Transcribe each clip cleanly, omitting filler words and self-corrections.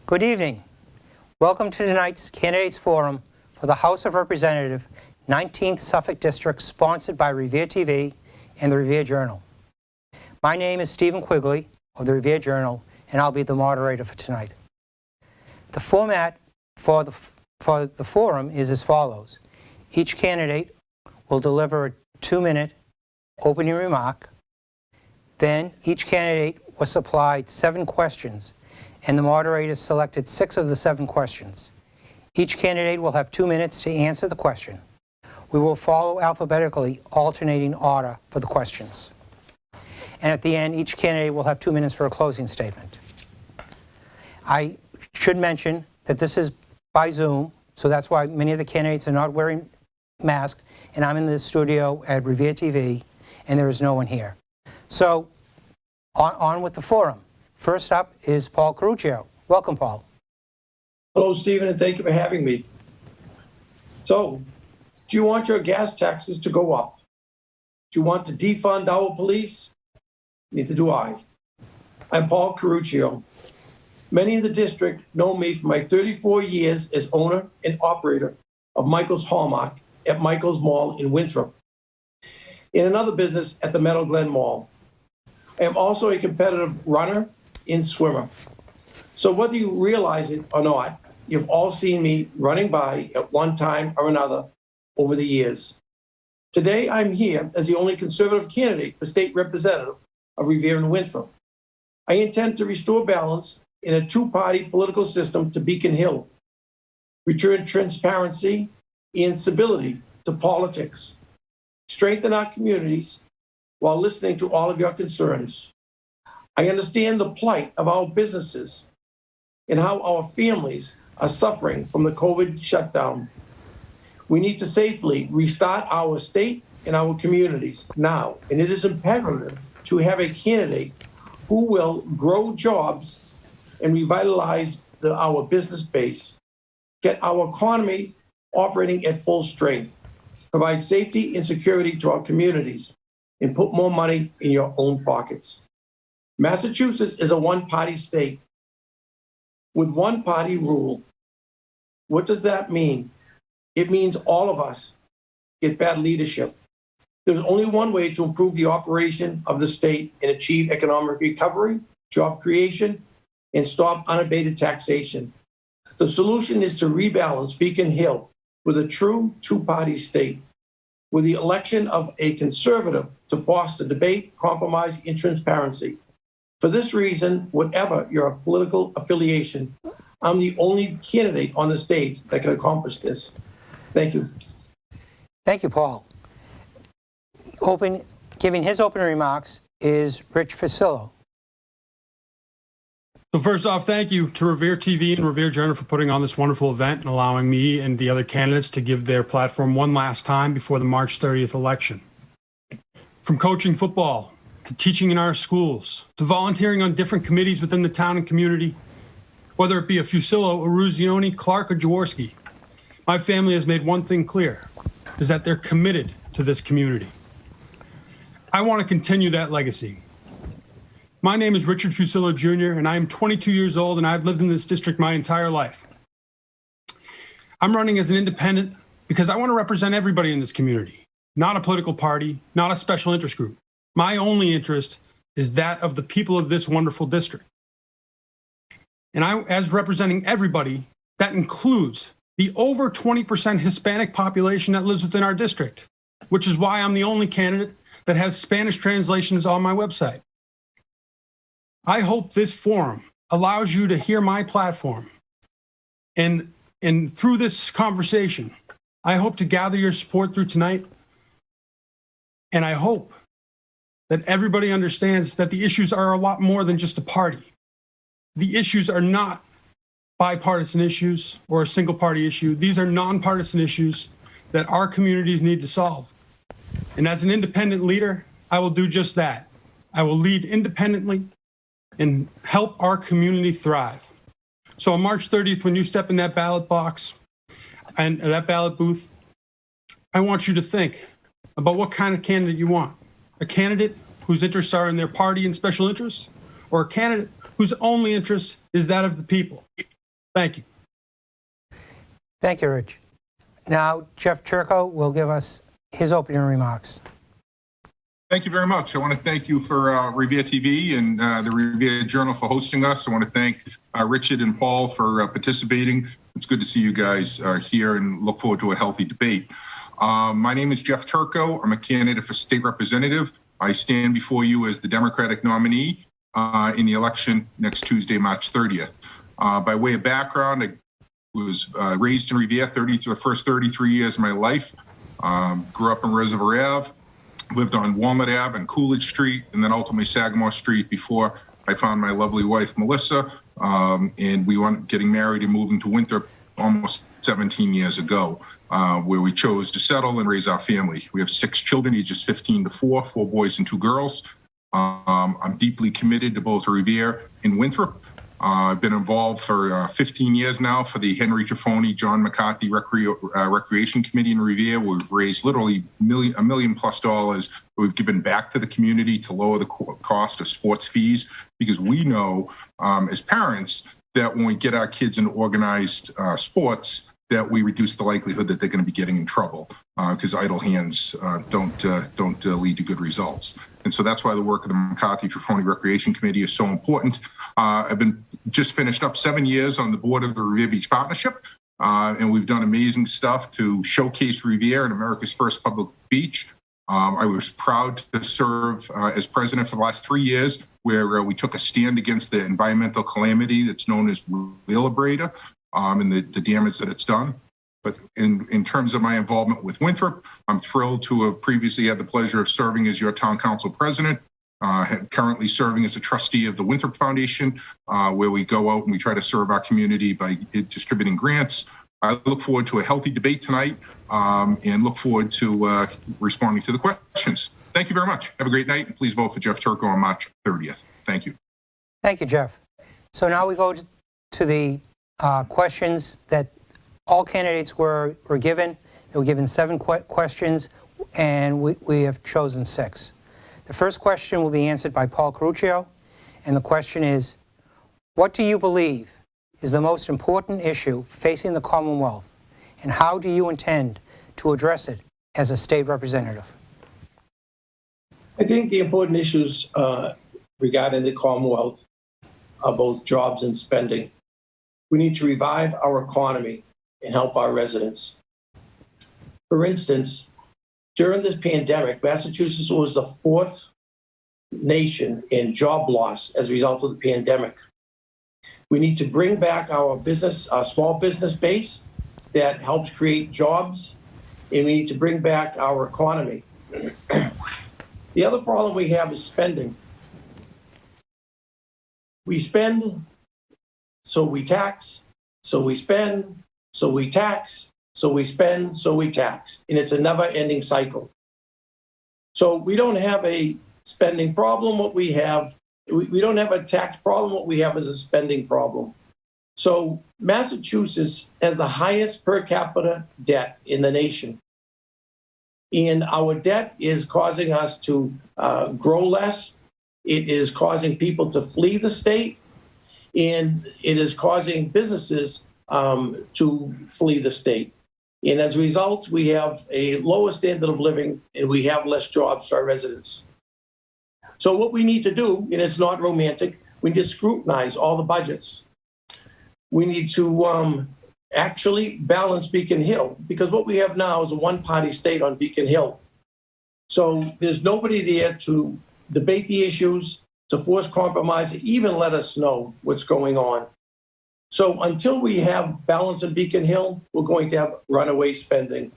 Good evening. Welcome to tonight's Candidates Forum for the House of Representatives, 19th Suffolk District, sponsored by Revere TV and the Revere Journal. My name is Stephen Quigley of the Revere Journal, and I'll be the moderator for tonight. The format for the forum is as follows. Each candidate will deliver a 2-minute opening remark. Then each candidate was supplied 7 questions, and the moderator selected 6 of the 7 questions. Each candidate will have 2 minutes to answer the question. We will follow alphabetically, alternating order for the questions. And at the end, each candidate will have 2 minutes for a closing statement. I should mention that this is by Zoom, so that's why many of the candidates are not wearing masks, and I'm in the studio at Revere TV, and there is no one here. So, on with the forum. First up is Paul Caruccio. Welcome, Paul. Hello, Stephen, and thank you for having me. So, do you want your gas taxes to go up? Do you want to defund our police? Neither do I. I'm Paul Caruccio. Many in the district know me for my 34 years as owner and operator of Michael's Hallmark at Michael's Mall in Winthrop, in another business at the Meadow Glen Mall. I am also a competitive runner and swimmer. So whether you realize it or not, you've all seen me running by at one time or another over the years. Today, I'm here as the only conservative candidate for state representative of Revere and Winthrop. I intend to restore balance in a 2-party political system to Beacon Hill, return transparency and civility to politics, strengthen our communities while listening to all of your concerns. I understand the plight of our businesses and how our families are suffering from the COVID shutdown. We need to safely restart our state and our communities now, and it is imperative to have a candidate who will grow jobs and revitalize our business base, get our economy operating at full strength, provide safety and security to our communities, and put more money in your own pockets. Massachusetts is a one-party state with one-party rule. What does that mean? It means all of us get bad leadership. There's only one way to improve the operation of the state and achieve economic recovery, job creation, and stop unabated taxation. The solution is to rebalance Beacon Hill with a true 2-party state, with the election of a conservative to foster debate, compromise, and transparency. For this reason, whatever your political affiliation, I'm the only candidate on the stage that can accomplish this. Thank you. Thank you, Paul. Giving his opening remarks is Rich Fucillo. So first off, thank you to Revere TV and Revere Journal for putting on this wonderful event and allowing me and the other candidates to give their platform one last time before the March 30th election. From coaching football, to teaching in our schools, to volunteering on different committees within the town and community, whether it be a Fucillo, Eruzione, Clark, or Jaworski, my family has made one thing clear, is that they're committed to this community. I want to continue that legacy. My name is Richard Fucillo Jr., and I am 22 years old, and I've lived in this district my entire life. I'm running as an independent because I want to represent everybody in this community, not a political party, not a special interest group. My only interest is that of the people of this wonderful district. And as representing everybody, that includes the over 20% Hispanic population that lives within our district, which is why I'm the only candidate that has Spanish translations on my website. I hope this forum allows you to hear my platform. And through this conversation, I hope to gather your support through tonight. And I hope that everybody understands that the issues are a lot more than just a party. The issues are not bipartisan issues or a single party issue. These are nonpartisan issues that our communities need to solve. And as an independent leader, I will do just that. I will lead independently and help our community thrive. So on March 30th, when you step in that ballot box and that ballot booth, I want you to think about what kind of candidate you want. A candidate whose interests are in their party and special interests, or a candidate whose only interest is that of the people. Thank you. Thank you, Rich. Now, Jeff Turco will give us his opening remarks. Thank you very much. I want to thank you for Revere TV and the Revere Journal for hosting us. I want to thank Richard and Paul for participating. It's good to see you guys here and look forward to a healthy debate. My name is Jeff Turco. I'm a candidate for state representative. I stand before you as the Democratic nominee in the election next Tuesday, March 30th. By way of background, I was raised in Revere the first 33 years of my life. Grew up in Reservoir Ave, lived on Walnut Ave and Coolidge Street, and then ultimately Sagamore Street before I found my lovely wife, Melissa, and we wound up getting married and moving to Winthrop almost 17 years ago, where we chose to settle and raise our family. We have 6 children, ages 15 to 4 boys and 2 girls. I'm deeply committed to both Revere and Winthrop. I've been involved for 15 years now for the Henry Tafoni, John McCarthy Recreation Committee in Revere. We've raised literally $1 million+ that we've given back to the community to lower the cost of sports fees, because we know as parents that when we get our kids into organized sports, that we reduce the likelihood that they're going to be getting in trouble, because idle hands don't lead to good results. And so that's why the work of the McCarthy-Tafoni Recreation Committee is so important. I've been just finished up 7 years on the board of the Revere Beach Partnership, and we've done amazing stuff to showcase Revere and America's first public beach. I was proud to serve as president for the last 3 years, where we took a stand against the environmental calamity that's known as Wheelabrator, and the damage that it's done. But in terms of my involvement with Winthrop, I'm thrilled to have previously had the pleasure of serving as your town council president, currently serving as a trustee of the Winthrop Foundation, where we go out and we try to serve our community by distributing grants. I look forward to a healthy debate tonight and look forward to responding to the questions. Thank you very much. Have a great night, and please vote for Jeff Turco on March 30th. Thank you. Thank you, Jeff. So now we go to the questions that all candidates were given. They were given 7 questions, and we have chosen 6. The first question will be answered by Paul Caruccio, and the question is, what do you believe is the most important issue facing the Commonwealth, and how do you intend to address it as a state representative? I think the important issues regarding the Commonwealth are both jobs and spending. We need to revive our economy and help our residents. For instance, during this pandemic, Massachusetts was the 4th nation in job loss as a result of the pandemic. We need to bring back our small business base that helps create jobs, and we need to bring back our economy. The other problem we have is spending. We spend, so we tax, so we spend, so we tax, so we spend, so we tax. And it's a never-ending cycle. So we don't have a spending problem. What we have, we don't have a tax problem. What we have is a spending problem. So Massachusetts has the highest per capita debt in the nation. And our debt is causing us to grow less. It is causing people to flee the state. And it is causing businesses to flee the state. And as a result, we have a lower standard of living and we have less jobs for our residents. So what we need to do, and it's not romantic, we need to scrutinize all the budgets. We need to actually balance Beacon Hill, because what we have now is a one-party state on Beacon Hill. So there's nobody there to debate the issues, to force compromise, even let us know what's going on. So until we have balance in Beacon Hill, we're going to have runaway spending.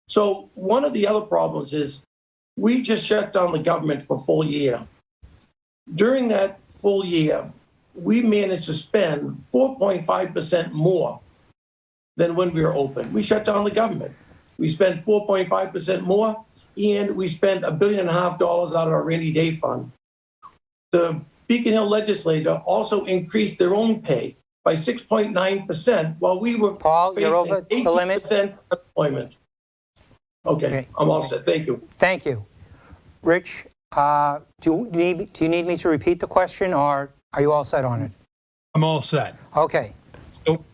So one of the other problems is we just shut down the government for a full year. During that full year, we managed to spend 4.5% more than when we were open. We shut down the government. We spent 4.5% more, and we spent $1.5 billion out of our rainy day fund. The Beacon Hill legislature also increased their own pay by 6.9% while we were Paul, facing you're over the limit. 18% unemployment. Okay, I'm all set. Thank you. Thank you. Rich, do you need me to repeat the question, or are you all set on it? I'm all set. Okay. So,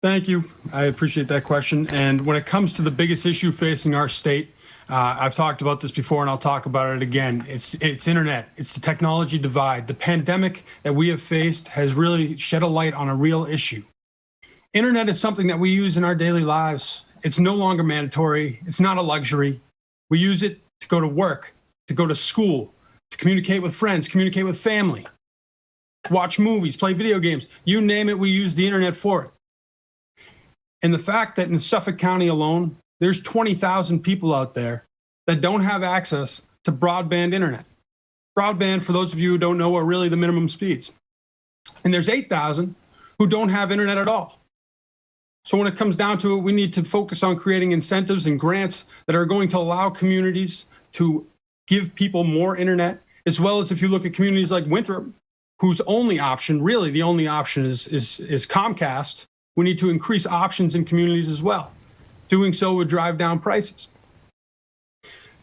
thank you. I appreciate that question. And when it comes to the biggest issue facing our state, I've talked about this before and I'll talk about it again. It's internet. It's the technology divide. The pandemic that we have faced has really shed a light on a real issue. Internet is something that we use in our daily lives. It's no longer mandatory. It's not a luxury. We use it to go to work, to go to school, to communicate with friends, communicate with family, watch movies, play video games. You name it, we use the internet for it. And the fact that in Suffolk County alone, there's 20,000 people out there that don't have access to broadband internet. Broadband, for those of you who don't know, are really the minimum speeds. And there's 8,000 who don't have internet at all. So when it comes down to it, we need to focus on creating incentives and grants that are going to allow communities to give people more internet, as well as if you look at communities like Winthrop, whose only option, really the only option is Comcast, we need to increase options in communities as well. Doing so would drive down prices.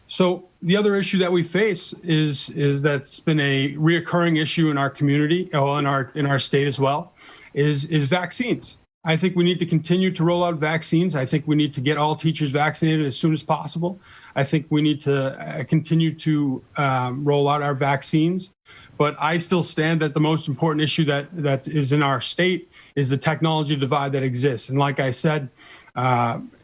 So the other issue that we face is that's been a reoccurring issue in our community, in our state as well, is vaccines. I think we need to continue to roll out vaccines. I think we need to get all teachers vaccinated as soon as possible. I think we need to continue to roll out our vaccines. But I still stand that the most important issue that is in our state is the technology divide that exists. And like I said,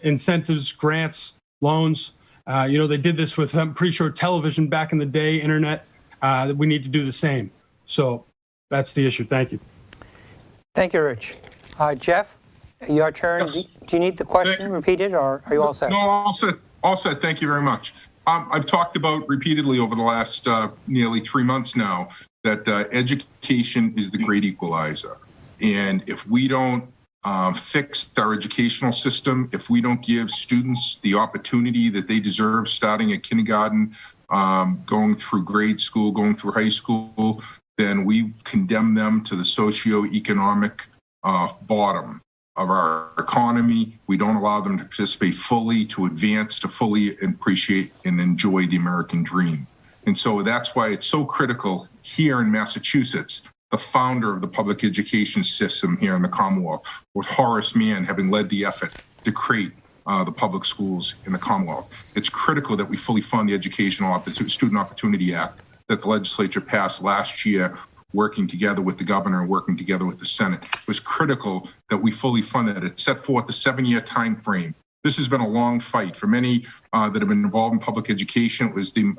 incentives, grants, loans, they did this with, I'm pretty sure, television back in the day, internet, that we need to do the same. So that's the issue. Thank you. Thank you, Rich. Jeff, your turn. Yes. Do you need the question repeated, or are you all set? No, all set. All set. Thank you very much. I've talked about repeatedly over the last nearly 3 months now that education is the great equalizer. And if we don't fix our educational system, if we don't give students the opportunity that they deserve starting at kindergarten, going through grade school, going through high school, then we condemn them to the socioeconomic bottom of our economy. We don't allow them to participate fully, to advance, to fully appreciate and enjoy the American dream. And so that's why it's so critical here in Massachusetts, the founder of the public education system here in the Commonwealth, with Horace Mann having led the effort to create the public schools in the Commonwealth. It's critical that we fully fund the Student Opportunity Act that the legislature passed last year, working together with the governor and working together with the Senate. It was critical that we fully fund it. It set forth the 7-year time frame. This has been a long fight for many that have been involved in public education. It was the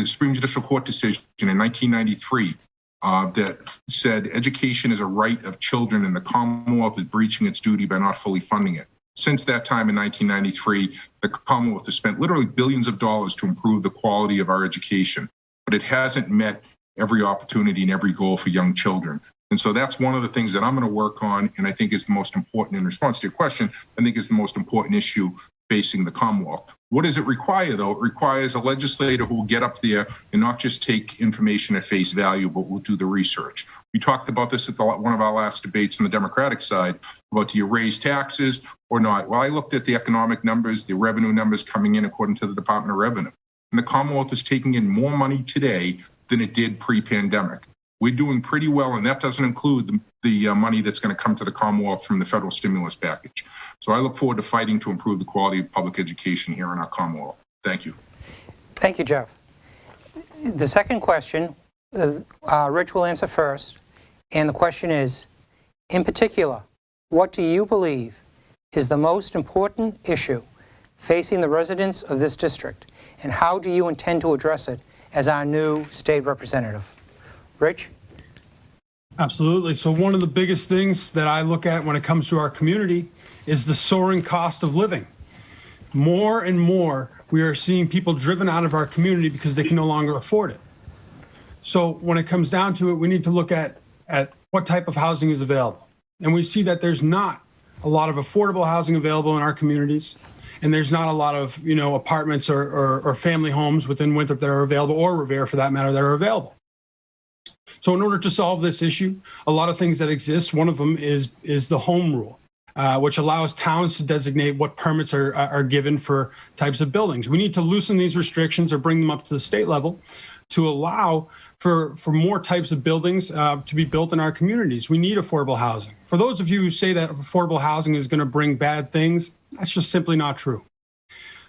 Supreme Judicial Court decision in 1993 that said education is a right of children and the Commonwealth is breaching its duty by not fully funding it. Since that time in 1993, the Commonwealth has spent literally billions of dollars to improve the quality of our education, but it hasn't met every opportunity and every goal for young children. And so that's one of the things that I'm going to work on, and I think is the most important, in response to your question, I think is the most important issue facing the Commonwealth. What does it require, though? It requires a legislator who will get up there and not just take information at face value, but will do the research. We talked about this at one of our last debates on the Democratic side about, do you raise taxes or not? Well, I looked at the economic numbers, the revenue numbers coming in according to the Department of Revenue. And the Commonwealth is taking in more money today than it did pre-pandemic. We're doing pretty well, and that doesn't include the money that's going to come to the Commonwealth from the federal stimulus package. So I look forward to fighting to improve the quality of public education here in our Commonwealth. Thank you. Thank you, Jeff. The second question, Rich will answer first, and the question is, in particular, what do you believe is the most important issue facing the residents of this district, and how do you intend to address it as our new state representative? Rich? Absolutely. So one of the biggest things that I look at when it comes to our community is the soaring cost of living. More and more, we are seeing people driven out of our community because they can no longer afford it. So when it comes down to it, we need to look at what type of housing is available. And we see that there's not a lot of affordable housing available in our communities. And there's not a lot of, apartments or family homes within Winthrop that are available, or Revere for that matter, that are available. So in order to solve this issue, a lot of things that exist, one of them is the home rule, which allows towns to designate what permits are given for types of buildings. We need to loosen these restrictions or bring them up to the state level to allow for more types of buildings to be built in our communities. We need affordable housing. For those of you who say that affordable housing is going to bring bad things, that's just simply not true.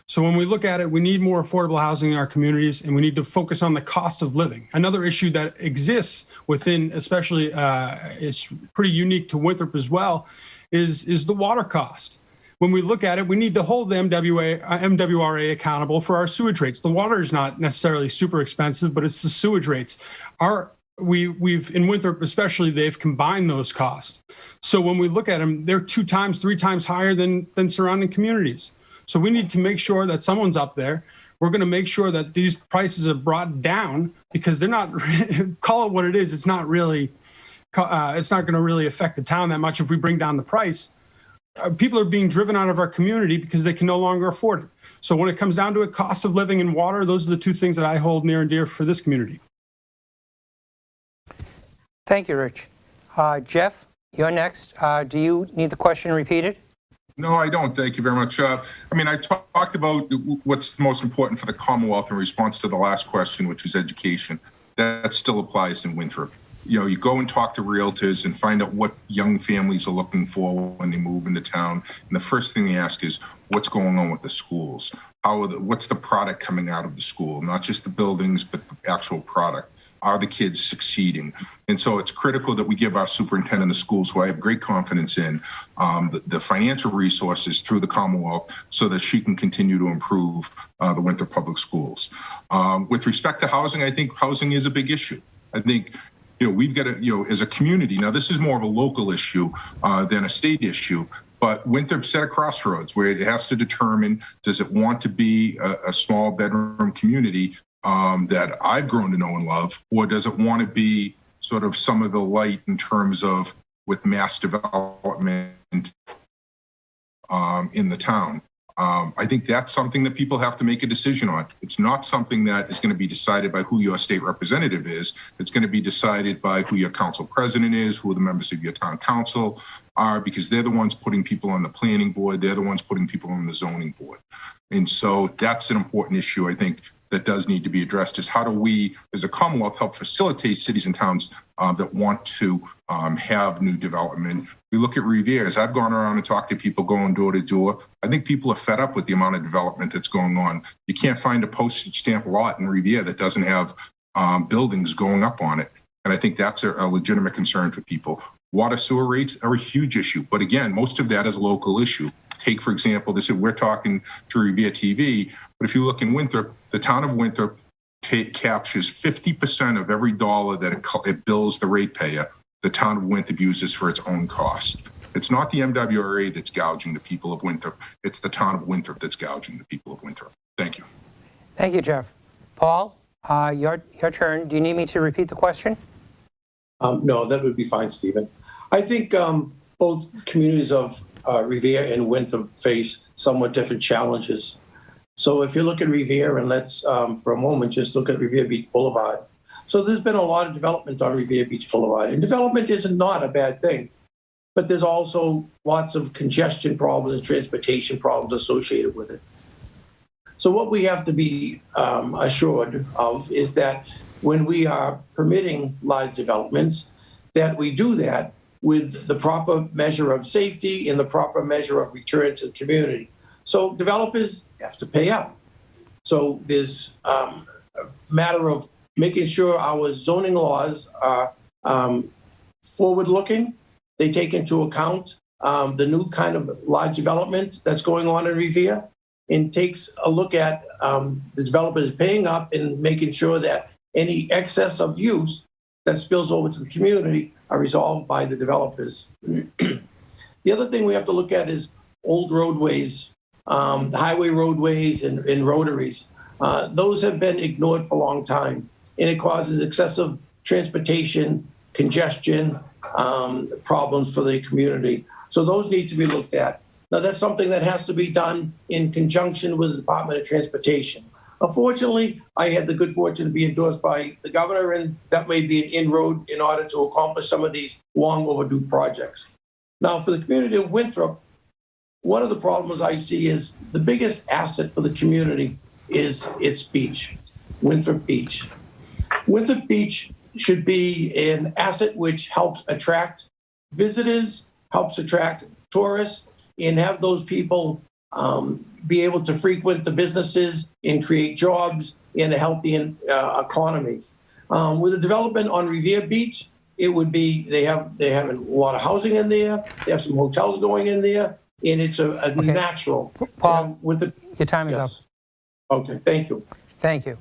So when we look at it, we need more affordable housing in our communities, and we need to focus on the cost of living. Another issue that exists within, especially, it's pretty unique to Winthrop as well, is the water cost. When we look at it, we need to hold the MWRA accountable for our sewage rates. The water is not necessarily super expensive, but it's the sewage rates. We've in Winthrop especially, they've combined those costs. So when we look at them, they're 2 times, 3 times higher than surrounding communities. So we need to make sure that someone's up there. We're going to make sure that these prices are brought down, because they're not, call it what it is, it's not really, it's not going to really affect the town that much if we bring down the price. People are being driven out of our community because they can no longer afford it. So when it comes down to it, cost of living and water, those are the 2 things that I hold near and dear for this community. Thank you, Rich. Jeff, you're next. Do you need the question repeated? No, I don't. Thank you very much. I mean, I talked about what's most important for the Commonwealth in response to the last question, which is education. That still applies in Winthrop. You know, you go and talk to realtors and find out what young families are looking for when they move into town. And the first thing they ask is, what's going on with the schools? What's the product coming out of the school? Not just the buildings, but the actual product. Are the kids succeeding? And so it's critical that we give our superintendent of schools, who I have great confidence in, the financial resources through the Commonwealth so that she can continue to improve the Winthrop Public Schools. With respect to housing, I think housing is a big issue. I think, you know, we've got to, you know, as a community, now this is more of a local issue than a state issue, but Winthrop's at a crossroads where it has to determine, does it want to be a small bedroom community that I've grown to know and love, or does it want to be sort of some of the light in terms of with mass development in the town? I think that's something that people have to make a decision on. It's not something that is going to be decided by who your state representative is. It's going to be decided by who your council president is, who the members of your town council are, because they're the ones putting people on the planning board. They're the ones putting people on the zoning board. And so that's an important issue, I think, that does need to be addressed, is how do we, as a Commonwealth, help facilitate cities and towns that want to have new development. We look at Revere. As I've gone around and talked to people going door to door, I think people are fed up with the amount of development that's going on. You can't find a postage stamp lot in Revere that doesn't have buildings going up on it. And I think that's a legitimate concern for people. Water sewer rates are a huge issue. But again, most of that is a local issue. Take, for example, we're talking to Revere TV, but if you look in Winthrop, the town of Winthrop captures 50% of every dollar that it bills the ratepayer. The town of Winthrop uses for its own cost. It's not the MWRA that's gouging the people of Winthrop. It's the town of Winthrop that's gouging the people of Winthrop. Thank you. Thank you, Jeff. Paul, your turn. Do you need me to repeat the question? No, that would be fine, Stephen. I think both communities of Revere and Winthrop face somewhat different challenges. So if you look at Revere, and let's for a moment just look at Revere Beach Boulevard. So there's been a lot of development on Revere Beach Boulevard, and development is not a bad thing, but there's also lots of congestion problems and transportation problems associated with it. So what we have to be assured of is that when we are permitting large developments, that we do that with the proper measure of safety and the proper measure of return to the community. So developers have to pay up. So there's a matter of making sure our zoning laws are forward-looking. They take into account the new kind of large development that's going on in Revere, and takes a look at the developers paying up and making sure that any excess of use that spills over to the community are resolved by the developers. The other thing we have to look at is old roadways, the highway roadways and rotaries. Those have been ignored for a long time, and it causes excessive transportation, congestion, problems for the community. So those need to be looked at. Now, that's something that has to be done in conjunction with the Department of Transportation. Unfortunately, I had the good fortune to be endorsed by the governor, and that may be an inroad in order to accomplish some of these long overdue projects. Now, for the community of Winthrop, one of the problems I see is the biggest asset for the community is its beach, Winthrop Beach. Winthrop Beach should be an asset which helps attract visitors, helps attract tourists, and have those people be able to frequent the businesses and create jobs in a healthy economy. With the development on Revere Beach, it would be, they have a lot of housing in there, they have some hotels going in there, and it's a natural. Paul, with the, your time is up. Okay, thank you. Thank you.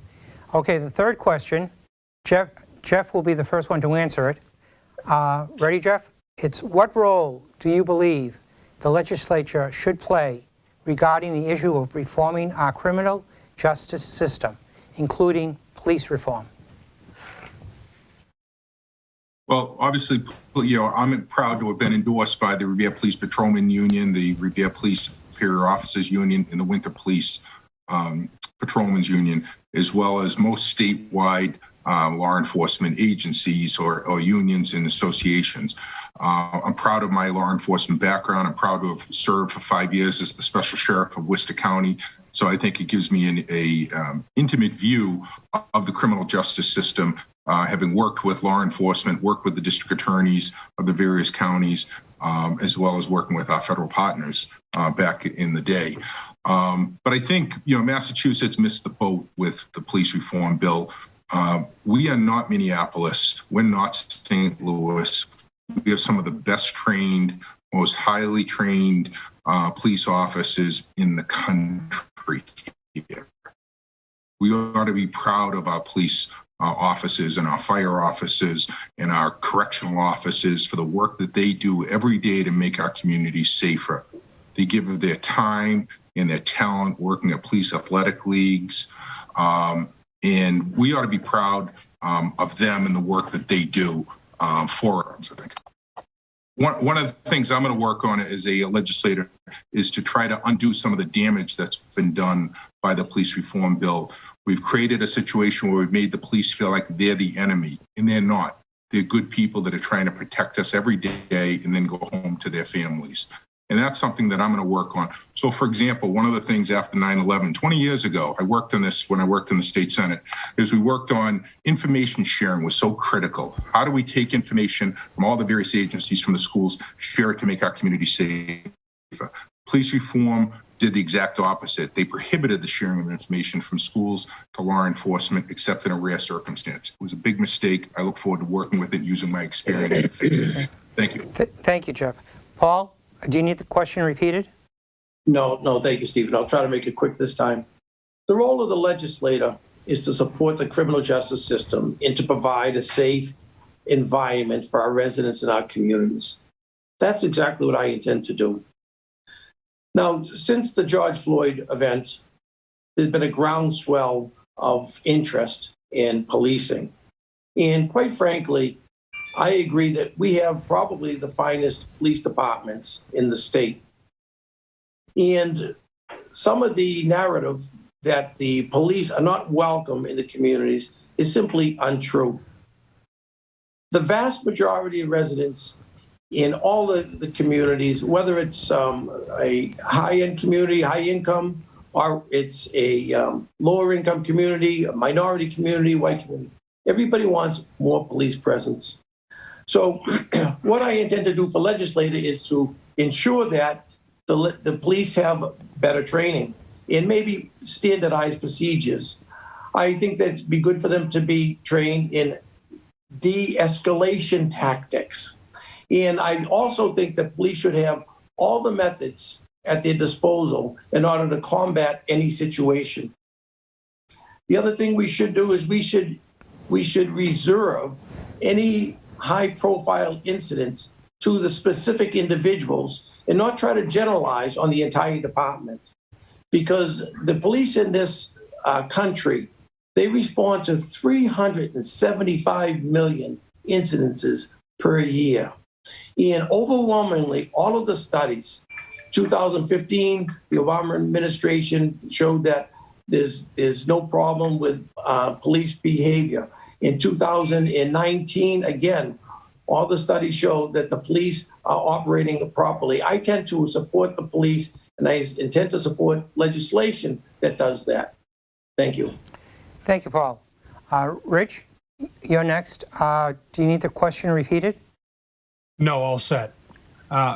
Okay, the third question, Jeff will be the first one to answer it. Ready, Jeff? It's what role do you believe the legislature should play regarding the issue of reforming our criminal justice system, including police reform? Well, obviously, I'm proud to have been endorsed by the Revere Police Patrolman Union, the Revere Police Superior Officers Union, and the Winthrop Police Patrolmen's Union, as well as most statewide law enforcement agencies or unions and associations. I'm proud of my law enforcement background. I'm proud to have served for 5 years as the Special Sheriff of Worcester County. So I think it gives me an intimate view of the criminal justice system, having worked with law enforcement, worked with the district attorneys of the various counties, as well as working with our federal partners back in the day. But I think, Massachusetts missed the boat with the police reform bill. We are not Minneapolis. We're not St. Louis. We have some of the best trained, most highly trained police officers in the country here. We ought to be proud of our police officers and our fire officers and our correctional officers for the work that they do every day to make our communities safer. They give of their time and their talent working at police athletic leagues. And we ought to be proud of them and the work that they do for us, I think. One of the things I'm going to work on as a legislator is to try to undo some of the damage that's been done by the police reform bill. We've created a situation where we've made the police feel like they're the enemy, and they're not. They're good people that are trying to protect us every day and then go home to their families. And that's something that I'm going to work on. So, for example, one of the things after 9/11, 20 years ago, I worked on this when I worked in the state Senate, is we worked on information sharing was so critical. How do we take information from all the various agencies, from the schools, share it to make our community safer? Police reform did the exact opposite. They prohibited the sharing of information from schools to law enforcement, except in a rare circumstance. It was a big mistake. I look forward to working with it, using my experience to fix it. Thank you. Thank you, Jeff. Paul? Do you need the question repeated? No, thank you, Stephen. I'll try to make it quick this time. The role of the legislator is to support the criminal justice system and to provide a safe environment for our residents and our communities. That's exactly what I intend to do. Now, since the George Floyd event, there's been a groundswell of interest in policing. And quite frankly, I agree that we have probably the finest police departments in the state. And some of the narrative that the police are not welcome in the communities is simply untrue. The vast majority of residents in all the communities, whether it's a high-end community, high income, or it's a lower income community, a minority community, white community, everybody wants more police presence. So what I intend to do for legislator is to ensure that the police have better training and maybe standardized procedures. I think that'd be good for them to be trained in de-escalation tactics. And I also think that police should have all the methods at their disposal in order to combat any situation. The other thing we should do is we should reserve any high-profile incidents to the specific individuals and not try to generalize on the entire department. Because the police in this country, they respond to 375 million incidences per year. And overwhelmingly, all of the studies, 2015, the Obama administration showed that there's no problem with police behavior. In 2019, again, all the studies show that the police are operating properly. I tend to support the police, and I intend to support legislation that does that. Thank you. Thank you, Paul. Rich? You're next. Do you need the question repeated? No, all set.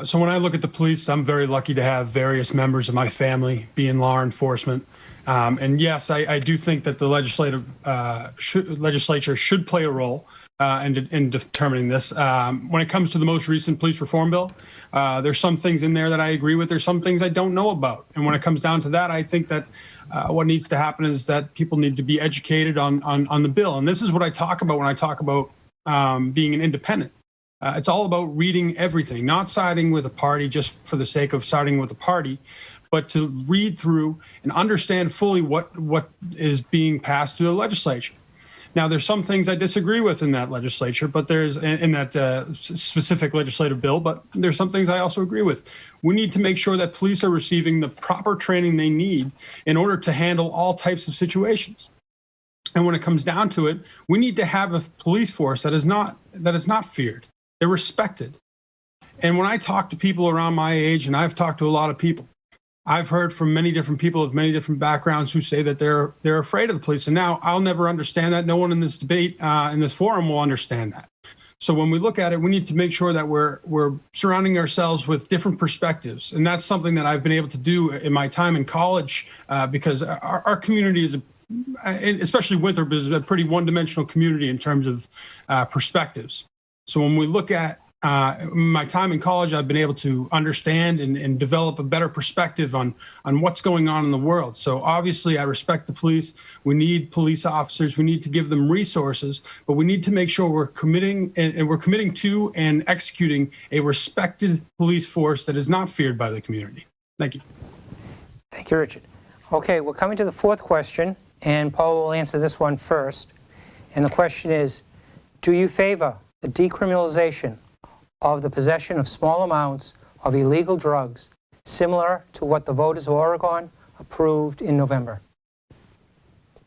So when I look at the police, I'm very lucky to have various members of my family be in law enforcement. And yes, I do think that the legislature should play a role in determining this. When it comes to the most recent police reform bill, there's some things in there that I agree with. There's some things I don't know about. And when it comes down to that, I think that what needs to happen is that people need to be educated on the bill. And this is what I talk about when I talk about being an independent. It's all about reading everything, not siding with a party just for the sake of siding with a party, but to read through and understand fully what is being passed through the legislature. Now, there's some things I disagree with in that legislature, but there's in that specific legislative bill, but there's some things I also agree with. We need to make sure that police are receiving the proper training they need in order to handle all types of situations. And when it comes down to it, we need to have a police force that is not feared. They're respected. And when I talk to people around my age, and I've talked to a lot of people, I've heard from many different people of many different backgrounds who say that they're afraid of the police. And now I'll never understand that. No one in this debate, in this forum will understand that. So when we look at it, we need to make sure that we're surrounding ourselves with different perspectives. And that's something that I've been able to do in my time in college because our community is, especially Winthrop, is a pretty one-dimensional community in terms of perspectives. So when we look at my time in college, I've been able to understand and develop a better perspective on what's going on in the world. So obviously, I respect the police. We need police officers. We need to give them resources, but we need to make sure we're committing to and executing a respected police force that is not feared by the community. Thank you. Thank you, Richard. Okay, we're coming to the fourth question, and Paul will answer this one first. And the question is, do you favor the decriminalization of the possession of small amounts of illegal drugs, similar to what the voters of Oregon approved in November?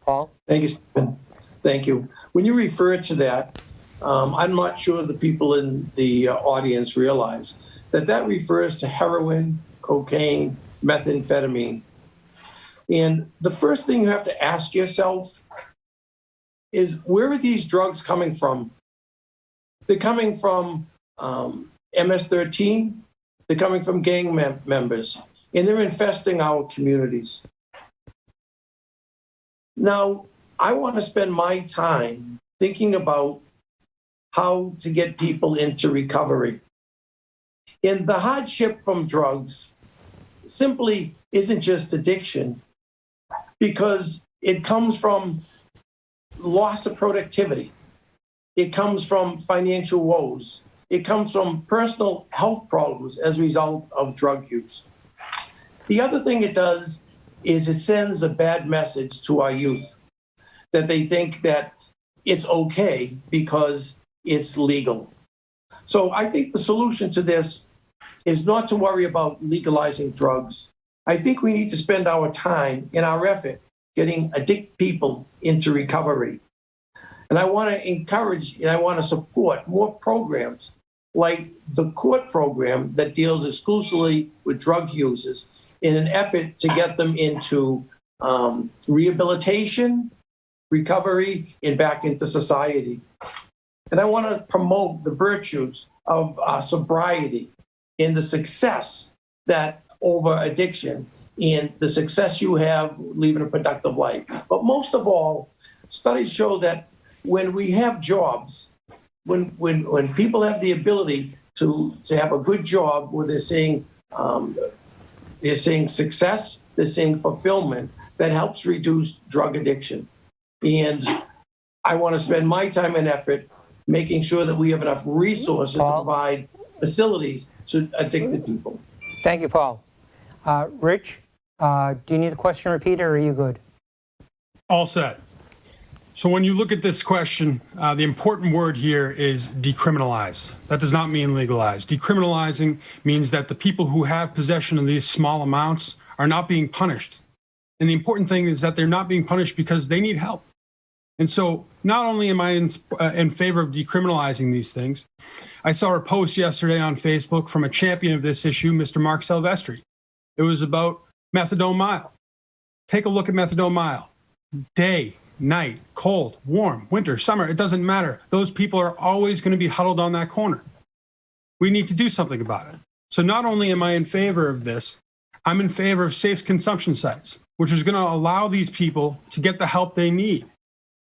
Paul? Thank you, Stephen. Thank you. When you refer to that, I'm not sure the people in the audience realize that refers to heroin, cocaine, methamphetamine. And the first thing you have to ask yourself is, where are these drugs coming from? They're coming from MS-13. They're coming from gang members, and they're infesting our communities. Now, I want to spend my time thinking about how to get people into recovery. And the hardship from drugs simply isn't just addiction, because it comes from loss of productivity. It comes from financial woes. It comes from personal health problems as a result of drug use. The other thing it does is it sends a bad message to our youth, that they think that it's okay because it's legal. So I think the solution to this is not to worry about legalizing drugs. I think we need to spend our time and our effort getting addicted people into recovery. And I want to encourage and I want to support more programs like the court program that deals exclusively with drug users in an effort to get them into rehabilitation, recovery, and back into society. And I want to promote the virtues of sobriety and the success that over addiction and the success you have living a productive life. But most of all, studies show that when we have jobs, when people have the ability to have a good job where they're seeing success, they're seeing fulfillment, that helps reduce drug addiction. And I want to spend my time and effort making sure that we have enough resources to provide facilities to addicted people. Thank you, Paul. Rich, do you need the question repeated, or are you good? All set. So when you look at this question, the important word here is decriminalize. That does not mean legalize. Decriminalizing means that the people who have possession of these small amounts are not being punished. And the important thing is that they're not being punished because they need help. And so not only am I in favor of decriminalizing these things, I saw a post yesterday on Facebook from a champion of this issue, Mr. Mark Silvestri. It was about methadone mile. Take a look at methadone mile. Day night, cold, warm, winter, summer, it doesn't matter. Those people are always going to be huddled on that corner. We need to do something about it. So not only am I in favor of this, I'm in favor of safe consumption sites, which is going to allow these people to get the help they need.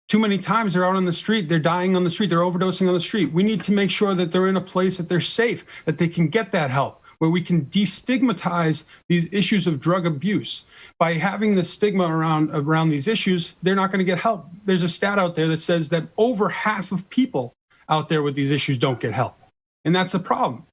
Too many times they're out on the street, they're dying on the street, they're overdosing on the street. We need to make sure that they're in a place that they're safe, that they can get that help, where we can destigmatize these issues of drug abuse. By having the stigma around these issues, they're not going to get help. There's a stat out there that says that over half of people out there with these issues don't get help. And that's a problem.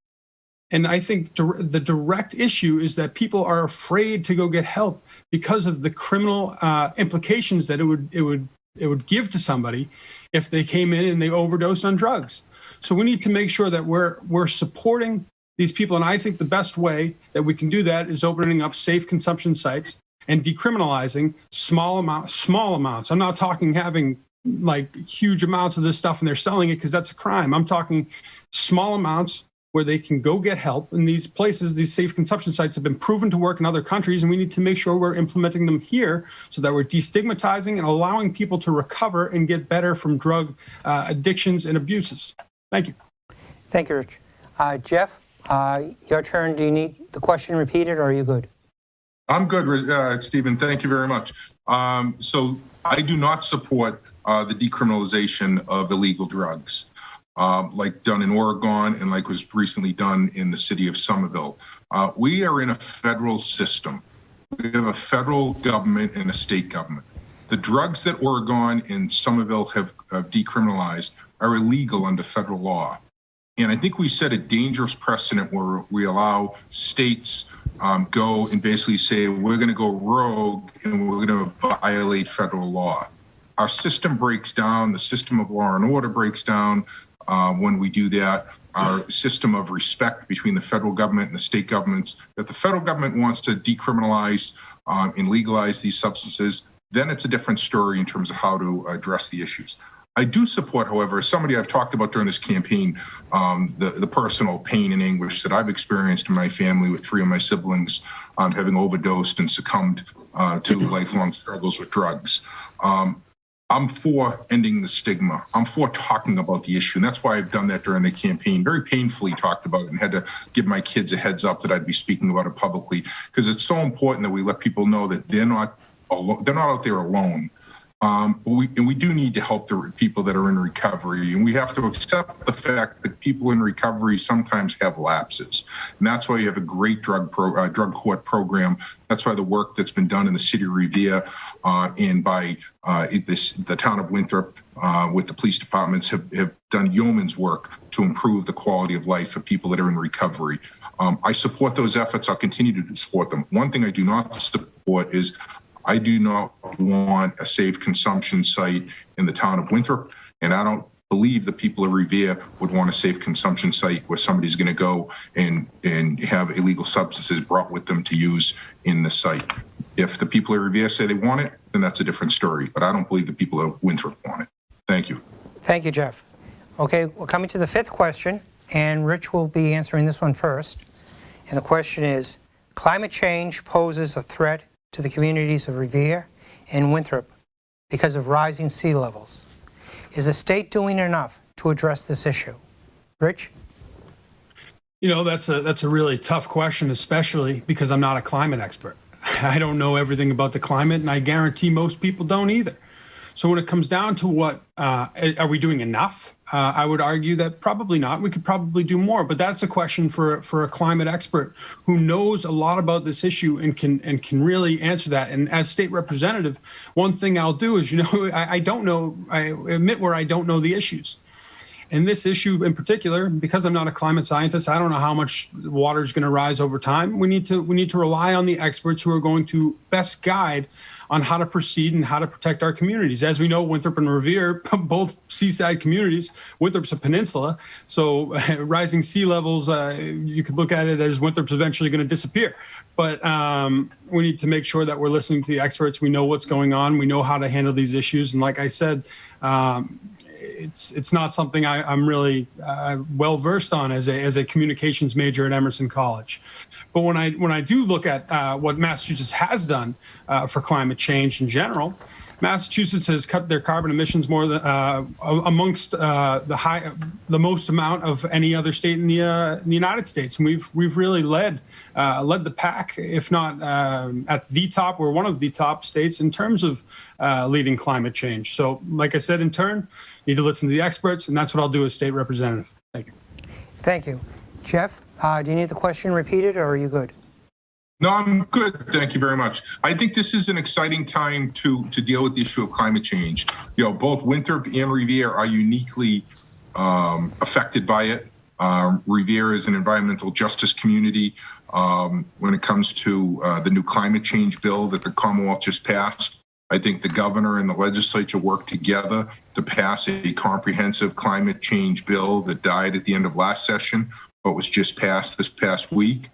And I think the direct issue is that people are afraid to go get help because of the criminal implications that it would give to somebody if they came in and they overdosed on drugs. So we need to make sure that we're supporting these people. And I think the best way that we can do that is opening up safe consumption sites and decriminalizing small amounts. I'm not talking having like huge amounts of this stuff and they're selling it because that's a crime. I'm talking small amounts where they can go get help. In these places, these safe consumption sites have been proven to work in other countries, and we need to make sure we're implementing them here so that we're destigmatizing and allowing people to recover and get better from drug addictions and abuses. Thank you. Thank you, Rich. Jeff, your turn. Do you need the question repeated, or are you good? I'm good, Stephen. Thank you very much. So I do not support the decriminalization of illegal drugs. Like done in Oregon and like was recently done in the city of Somerville. We are in a federal system. We have a federal government and a state government. The drugs that Oregon and Somerville have decriminalized are illegal under federal law. And I think we set a dangerous precedent where we allow states go and basically say, we're going to go rogue and we're going to violate federal law. Our system breaks down, the system of law and order breaks down. When we do that, our system of respect between the federal government and the state governments, if the federal government wants to decriminalize and legalize these substances, then it's a different story in terms of how to address the issues. I do support, however, somebody I've talked about during this campaign, the personal pain and anguish that I've experienced in my family with 3 of my siblings having overdosed and succumbed to lifelong struggles with drugs. I'm for ending the stigma. I'm for talking about the issue. And that's why I've done that during the campaign, very painfully talked about it and had to give my kids a heads up that I'd be speaking about it publicly, because it's so important that we let people know that they're not out there alone. But we do need to help the people that are in recovery, and we have to accept the fact that people in recovery sometimes have lapses, and that's why you have a great drug court program. That's why the work that's been done in the city of Revere and by the town of Winthrop with the police departments have done yeoman's work to improve the quality of life for people that are in recovery. I support those efforts. I'll continue to support them. One thing I do not support is I do not want a safe consumption site in the town of Winthrop, and I don't believe the people of Revere would want a safe consumption site where somebody's going to go and have illegal substances brought with them to use in the site. If the people of Revere say they want it, then that's a different story, but I don't believe the people of Winthrop want it. Thank you. Thank you, Jeff. Okay, we're coming to the 5th question, and Rich will be answering this one first. And the question is, climate change poses a threat to the communities of Revere and Winthrop because of rising sea levels. Is the state doing enough to address this issue? Rich? You know, that's a really tough question, especially because I'm not a climate expert. I don't know everything about the climate, and I guarantee most people don't either. So when it comes down to what, are we doing enough? I would argue that probably not. We could probably do more, but that's a question for a climate expert who knows a lot about this issue and can really answer that. And as state representative, one thing I'll do is, I don't know, I admit where I don't know the issues. And this issue in particular, because I'm not a climate scientist, I don't know how much water is going to rise over time. We need to rely on the experts who are going to best guide on how to proceed and how to protect our communities. As we know, Winthrop and Revere, both seaside communities. Winthrop's a peninsula, so rising sea levels, you could look at it as Winthrop's eventually going to disappear. But we need to make sure that we're listening to the experts. We know what's going on. We know how to handle these issues. And like I said, it's not something I'm really well versed on as a communications major at Emerson College. But when I do look at what Massachusetts has done for climate change in general, Massachusetts has cut their carbon emissions more than amongst the most amount of any other state in the United States, and we've really led the pack, if not at the top. We're one of the top states in terms of leading climate change. So, like I said, in turn, you need to listen to the experts, and that's what I'll do as state representative. Thank you. Thank you, Jeff. Do you need the question repeated, or are you good? No, I'm good. Thank you very much. I think this is an exciting time to deal with the issue of climate change. You know, both Winthrop and Revere are uniquely affected by it. Revere is an environmental justice community. When it comes to the new climate change bill that the Commonwealth just passed, I think the governor and the legislature worked together to pass a comprehensive climate change bill that died at the end of last session, but was just passed this past week.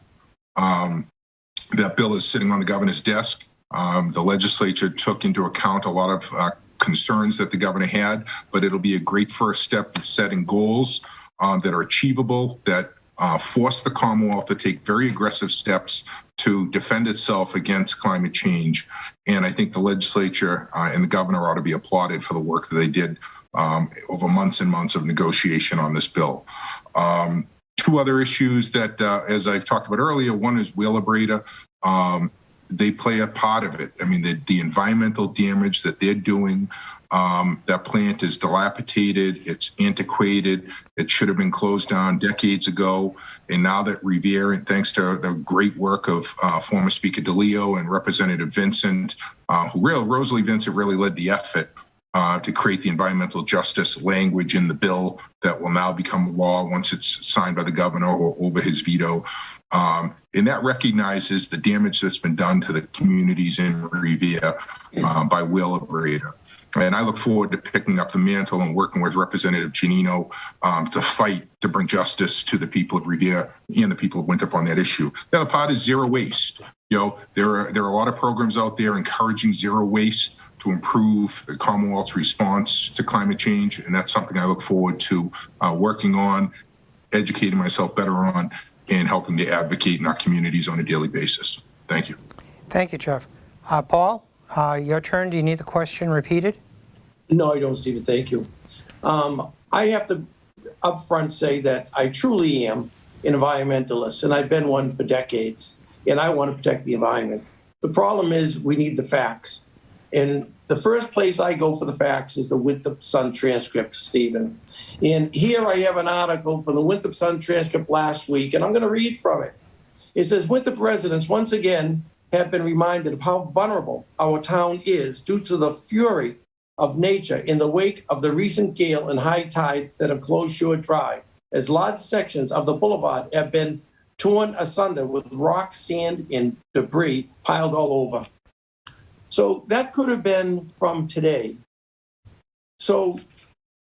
That bill is sitting on the governor's desk. The legislature took into account a lot of concerns that the governor had, but it'll be a great first step in setting goals that are achievable, that force the Commonwealth to take very aggressive steps to defend itself against climate change. And I think the legislature and the governor ought to be applauded for the work that they did over months and months of negotiation on this bill. Two other issues that, as I've talked about earlier, one is Wheelabrator. They play a part of it. I mean, the environmental damage that they're doing, that plant is dilapidated, it's antiquated, it should have been closed down decades ago. And now that Revere, and thanks to the great work of former Speaker DeLeo and Representative Vincent, Rosalie Vincent really led the effort to create the environmental justice language in the bill that will now become law once it's signed by the governor or over his veto. And that recognizes the damage that's been done to the communities in Revere by Wheelabrator. And I look forward to picking up the mantle and working with Representative Giannino to fight to bring justice to the people of Revere and the people of Winthrop on that issue. The other part is zero waste. You know, there are a lot of programs out there encouraging zero waste to improve the Commonwealth's response to climate change. And that's something I look forward to working on, educating myself better on, and helping to advocate in our communities on a daily basis. Thank you. Thank you, Jeff. Paul, your turn. Do you need the question repeated? No, I don't, Stephen. Thank you. I have to upfront say that I truly am an environmentalist, and I've been one for decades, and I want to protect the environment. The problem is we need the facts. And the first place I go for the facts is the Winthrop Sun transcript, Stephen. And here I have an article from the Winthrop Sun transcript last week, and I'm going to read from it. It says, Winthrop residents once again have been reminded of how vulnerable our town is due to the fury of nature in the wake of the recent gale and high tides that have closed Shore Drive, as large sections of the boulevard have been torn asunder with rock, sand, and debris piled all over. So that could have been from today. So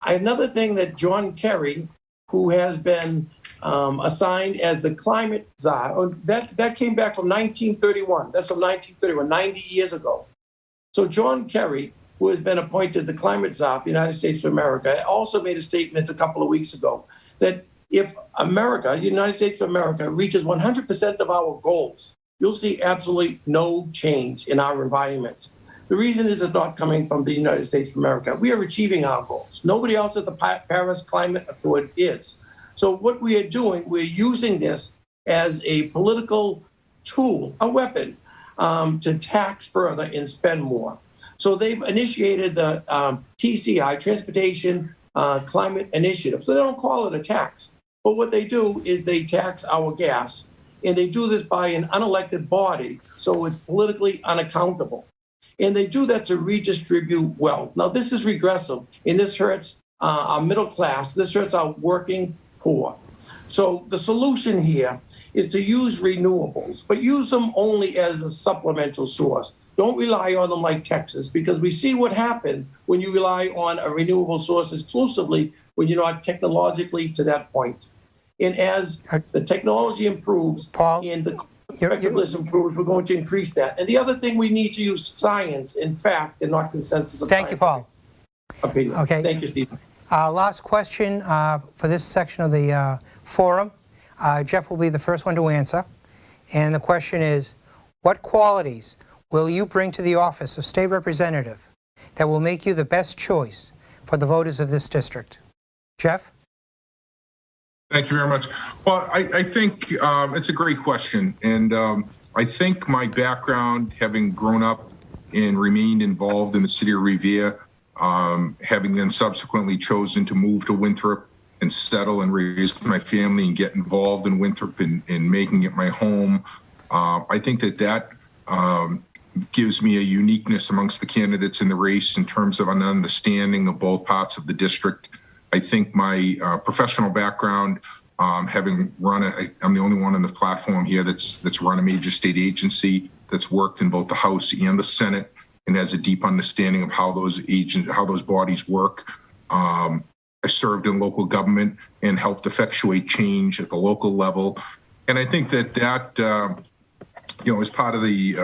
another thing that John Kerry, who has been assigned as the climate czar, that came back from 1931. That's from 1931, 90 years ago. So John Kerry, who has been appointed the climate czar of the United States of America, also made a statement a couple of weeks ago that if America, the United States of America, reaches 100% of our goals, you'll see absolutely no change in our environments. The reason is it's not coming from the United States of America. We are achieving our goals. Nobody else at the Paris Climate Accord is. So what we are doing, we're using this as a political tool, a weapon, to tax further and spend more. So they've initiated the TCI, Transportation Climate Initiative. So they don't call it a tax. But what they do is they tax our gas. And they do this by an unelected body, so it's politically unaccountable. And they do that to redistribute wealth. Now, this is regressive, and this hurts our middle class. This hurts our working poor. So the solution here is to use renewables, but use them only as a supplemental source. Don't rely on them like Texas, because we see what happened when you rely on a renewable source exclusively when you're not technologically to that point. And as the technology improves, Paul, and the effectiveness improves, we're going to increase that. And the other thing, we need to use science and fact and not consensus of Thank you, Paul. opinion. Okay. Thank you, Stephen. Last question for this section of the forum. Jeff will be the first one to answer. And the question is, what qualities will you bring to the office of State Representative that will make you the best choice for the voters of this district? Jeff? Thank you very much. Well, I think it's a great question. And I think my background, having grown up and remained involved in the city of Revere, having then subsequently chosen to move to Winthrop and settle and raise my family and get involved in Winthrop and making it my home, I think that gives me a uniqueness amongst the candidates in the race in terms of an understanding of both parts of the district. I think my professional background, having run I'm the only one on the platform here that's run a major state agency, that's worked in both the House and the Senate, and has a deep understanding of how those bodies work. I served in local government and helped effectuate change at the local level, and I think that is part of the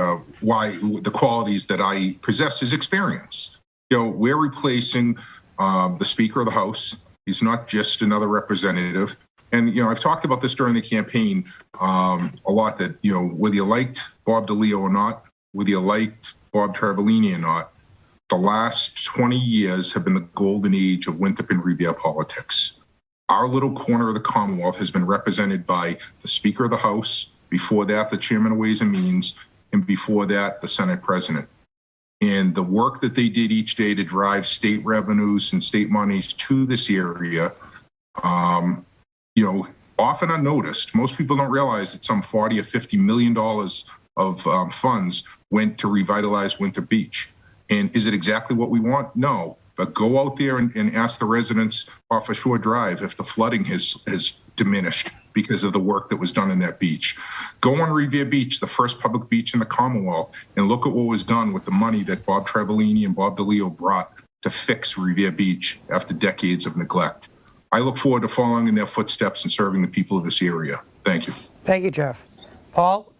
why the qualities that I possess is experience. We're replacing the Speaker of the House. He's not just another representative. And, I've talked about this during the campaign a lot, that, whether you liked Bob DeLeo or not, whether you liked Bob Travellini or not, the last 20 years have been the golden age of Winthrop and Revere politics. Our little corner of the Commonwealth has been represented by the Speaker of the House, before that, the Chairman of Ways and Means, and before that, the Senate President. And the work that they did each day to drive state revenues and state monies to this area, often unnoticed. Most people don't realize that some $40 or $50 million of funds went to revitalize Winthrop Beach. And is it exactly what we want? No. But go out there and ask the residents off of Shore Drive if the flooding has diminished because of the work that was done in that beach. Go on Revere Beach, the first public beach in the Commonwealth, and look at what was done with the money that Bob Travellini and Bob DeLeo brought to fix Revere Beach after decades of neglect. I look forward to following in their footsteps and serving the people of this area. Thank you. Thank you, Jeff. Paul,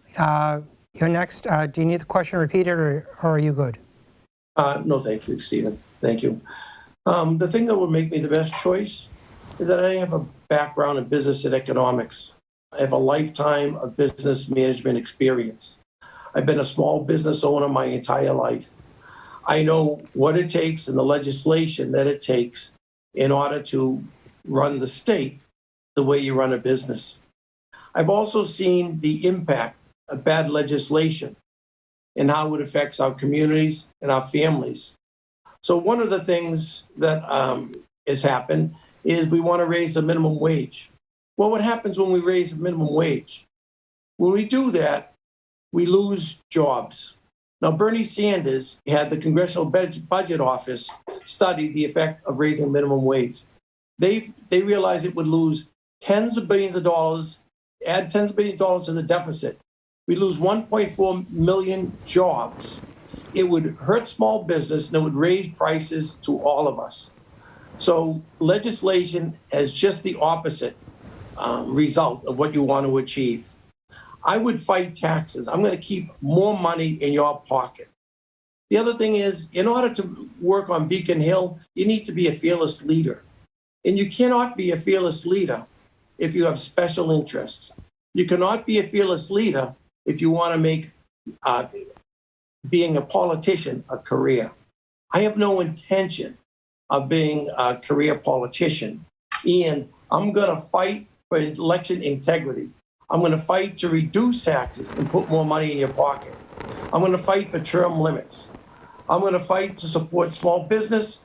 you're next. Do you need the question repeated, or are you good? No, thank you, Stephen. Thank you. The thing that would make me the best choice is that I have a background in business and economics. I have a lifetime of business management experience. I've been a small business owner my entire life. I know what it takes and the legislation that it takes in order to run the state the way you run a business. I've also seen the impact of bad legislation and how it affects our communities and our families. So one of the things that has happened is we want to raise the minimum wage. Well, what happens when we raise the minimum wage? When we do that, we lose jobs. Now, Bernie Sanders had the Congressional Budget Office study the effect of raising minimum wage. They realized it would lose tens of billions of dollars, add tens of billions of dollars to the deficit. We lose 1.4 million jobs. It would hurt small business, and it would raise prices to all of us. So legislation has just the opposite result of what you want to achieve. I would fight taxes. I'm going to keep more money in your pocket. The other thing is, in order to work on Beacon Hill, you need to be a fearless leader. And you cannot be a fearless leader if you have special interests. You cannot be a fearless leader if you want to make being a politician a career. I have no intention of being a career politician, and I'm going to fight for election integrity. I'm going to fight to reduce taxes and put more money in your pocket. I'm going to fight for term limits. I'm going to fight to support small business,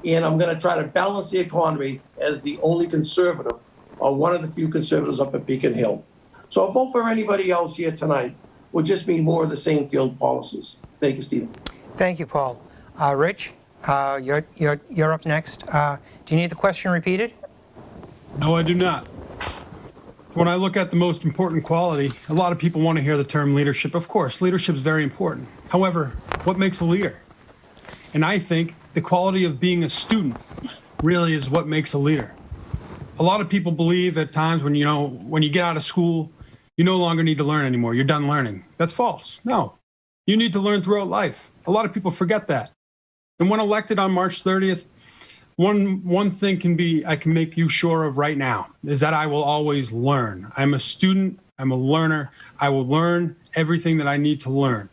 and I'm going to try to balance the economy as the only conservative, or one of the few conservatives up at Beacon Hill. So a vote for anybody else here tonight will just mean more of the same field policies. Thank you, Stephen. Thank you, Paul. Rich, you're up next. Do you need the question repeated? No, I do not. When I look at the most important quality, a lot of people want to hear the term leadership. Of course, leadership is very important. However, what makes a leader? And I think the quality of being a student really is what makes a leader. A lot of people believe at times when you get out of school, you no longer need to learn anymore. You're done learning. That's false. No, you need to learn throughout life. A lot of people forget that. And when elected on March 30th, one thing I can make you sure of right now is that I will always learn. I'm a student. I'm a learner. I will learn everything that I need to learn.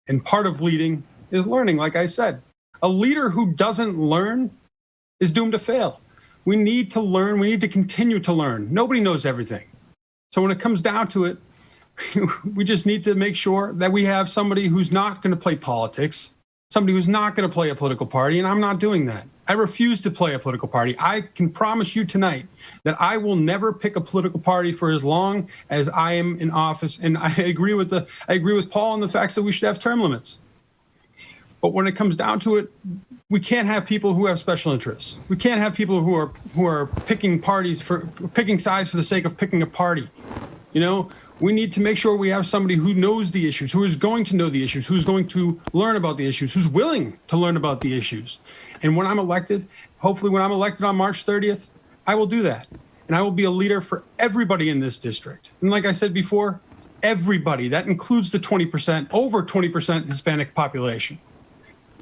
And part of leading is learning, like I said. A leader who doesn't learn is doomed to fail. We need to learn. We need to continue to learn. Nobody knows everything. So when it comes down to it, we just need to make sure that we have somebody who's not going to play politics, somebody who's not going to play a political party, and I'm not doing that. I refuse to play a political party. I can promise you tonight that I will never pick a political party for as long as I am in office. And I agree with Paul on the facts that we should have term limits. But when it comes down to it, we can't have people who have special interests. We can't have people who are picking sides for the sake of picking a party. You know, we need to make sure we have somebody who knows the issues, who is going to know the issues, who's going to learn about the issues, who's willing to learn about the issues. And when I'm elected, hopefully when I'm elected on March 30th, I will do that. And I will be a leader for everybody in this district. And like I said before, everybody. That includes the 20%, over 20% Hispanic population.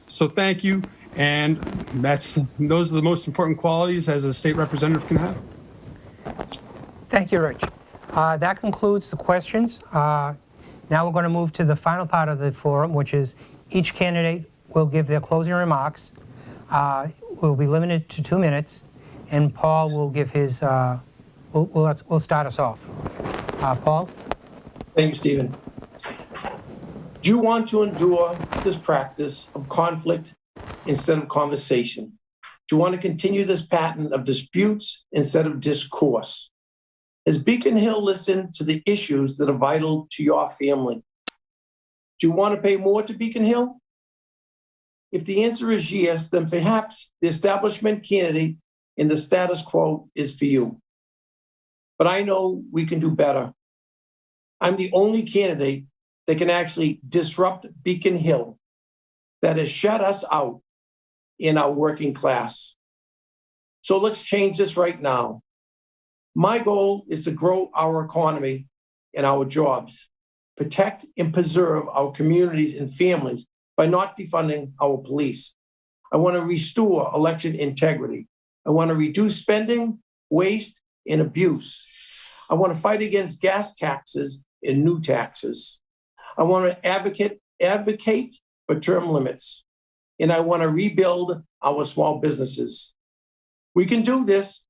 So thank you. And those are the most important qualities as a state representative can have. Thank you, Rich. That concludes the questions. Now we're going to move to the final part of the forum, which is each candidate will give their closing remarks. Will be limited to 2 minutes, and Paul will give his. Will start us off. Paul. Thank you, Stephen. Do you want to endure this practice of conflict instead of conversation? Do you want to continue this pattern of disputes instead of discourse? Has Beacon Hill listened to the issues that are vital to your family? Do you want to pay more to Beacon Hill? If the answer is yes, then perhaps the establishment candidate in the status quo is for you. But I know we can do better. I'm the only candidate that can actually disrupt Beacon Hill that has shut us out in our working class. So let's change this right now. My goal is to grow our economy and our jobs, protect and preserve our communities and families by not defunding our police. I want to restore election integrity. I want to reduce spending, waste, and abuse. I want to fight against gas taxes and new taxes. I want to advocate for term limits, and I want to rebuild our small businesses. We can do this,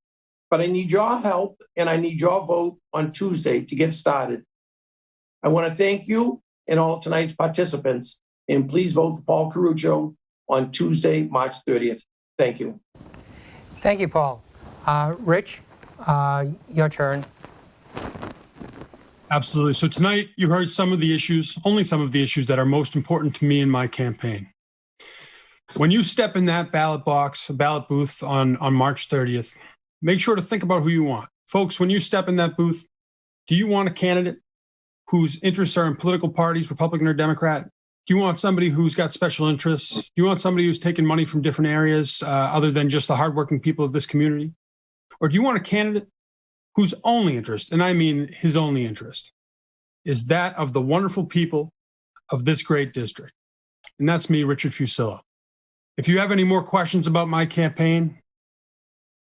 but I need your help and I need your vote on Tuesday to get started. I want to thank you and all tonight's participants, and please vote for Paul Caruccio on Tuesday, March 30th. Thank you. Thank you, Paul. Rich, your turn. Absolutely. So tonight you heard only some of the issues that are most important to me in my campaign. When you step in that ballot booth on March 30th, make sure to think about who you want. Folks, when you step in that booth, do you want a candidate whose interests are in political parties, Republican or Democrat? Do you want somebody who's got special interests? Do you want somebody who's taking money from different areas other than just the hardworking people of this community? Or do you want a candidate whose only interest, and I mean his only interest, is that of the wonderful people of this great district? And that's me, Richard Fucillo. If you have any more questions about my campaign,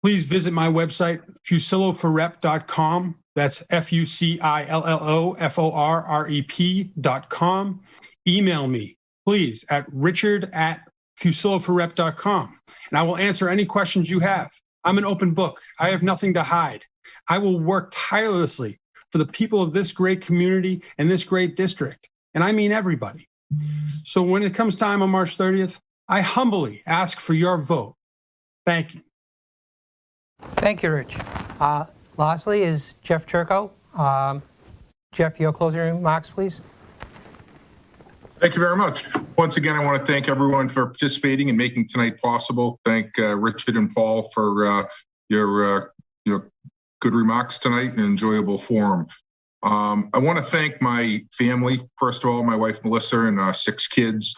please visit my website, fucilloforrep.com. That's FUCILLOFORREP.com. Email me, please, at richard@fucilloforrep.com, and I will answer any questions you have. I'm an open book. I have nothing to hide. I will work tirelessly for the people of this great community and this great district, and I mean everybody. So when it comes time on March 30th, I humbly ask for your vote. Thank you. Thank you, Rich. Lastly is Jeff Turco. Jeff, your closing remarks, please. Thank you very much. Once again, I want to thank everyone for participating and making tonight possible. Thank Richard and Paul for your good remarks tonight and enjoyable forum. I want to thank my family, first of all, my wife, Melissa, and 6 kids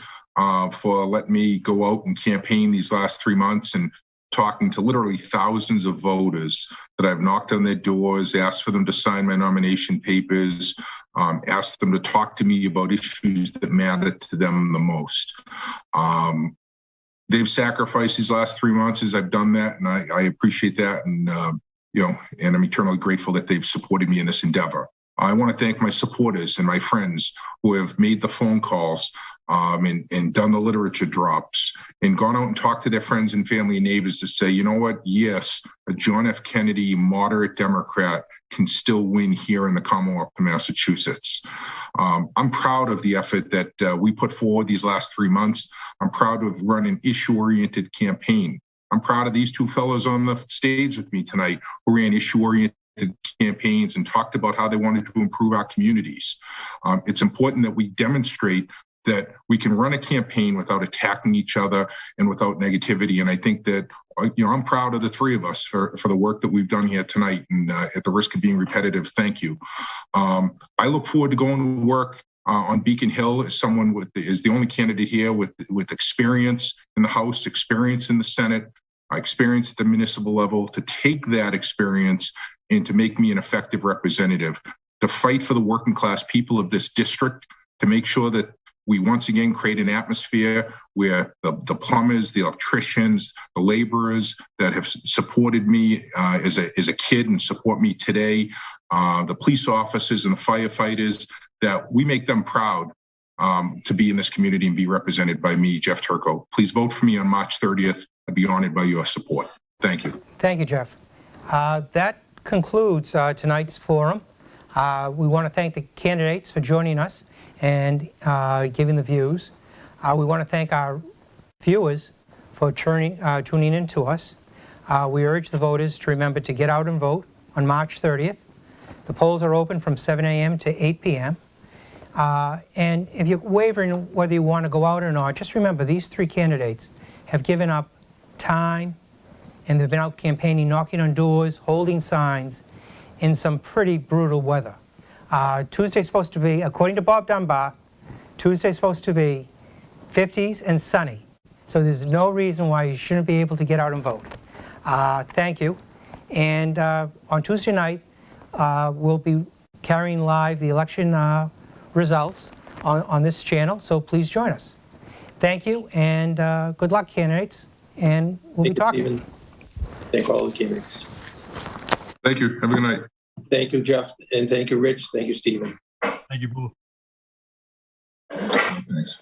for letting me go out and campaign these last 3 months and talking to literally thousands of voters that I've knocked on their doors, asked for them to sign my nomination papers, asked them to talk to me about issues that matter to them the most. they've sacrificed these last 3 months as I've done that, and I appreciate that, and and I'm eternally grateful that they've supported me in this endeavor. I want to thank my supporters and my friends who have made the phone calls and done the literature drops and gone out and talked to their friends and family and neighbors to say, you know what, yes, a John F. Kennedy moderate Democrat can still win here in the Commonwealth of Massachusetts. I'm proud of the effort that we put forward these last 3 months. I'm proud to have run an issue-oriented campaign. I'm proud of these two fellows on the stage with me tonight who ran issue-oriented campaigns and talked about how they wanted to improve our communities. It's important that we demonstrate that we can run a campaign without attacking each other and without negativity. And I think that, I'm proud of the three of us for the work that we've done here tonight. And at the risk of being repetitive, thank you. I look forward to going to work on Beacon Hill as someone is the only candidate here with experience in the House, experience in the Senate, experience at the municipal level, to take that experience and to make me an effective representative, to fight for the working class people of this district, to make sure that we once again create an atmosphere where the plumbers, the electricians, the laborers that have supported me as a kid and support me today, the police officers and the firefighters, that we make them proud to be in this community and be represented by me, Jeff Turco. Please vote for me on March 30th. I'd be honored by your support. Thank you. Thank you, Jeff. That concludes tonight's forum. We want to thank the candidates for joining us and giving the views. We want to thank our viewers for tuning in to us. We urge the voters to remember to get out and vote on March 30th. The polls are open from 7 a.m. to 8 p.m. And if you're wavering whether you want to go out or not, just remember these three candidates have given up time, and they've been out campaigning, knocking on doors, holding signs in some pretty brutal weather. Tuesday's supposed to be, according to Bob Dunbar, Tuesday's supposed to be 50s and sunny. So there's no reason why you shouldn't be able to get out and vote. Thank you. And on Tuesday night, we'll be carrying live the election results on this channel, so please join us. Thank you, and good luck, candidates, and we'll be talking. Stephen. Thank all the candidates. Thank you. Have a good night. Thank you, Jeff, and thank you, Rich. Thank you, Stephen. Thank you, Boo. Thanks.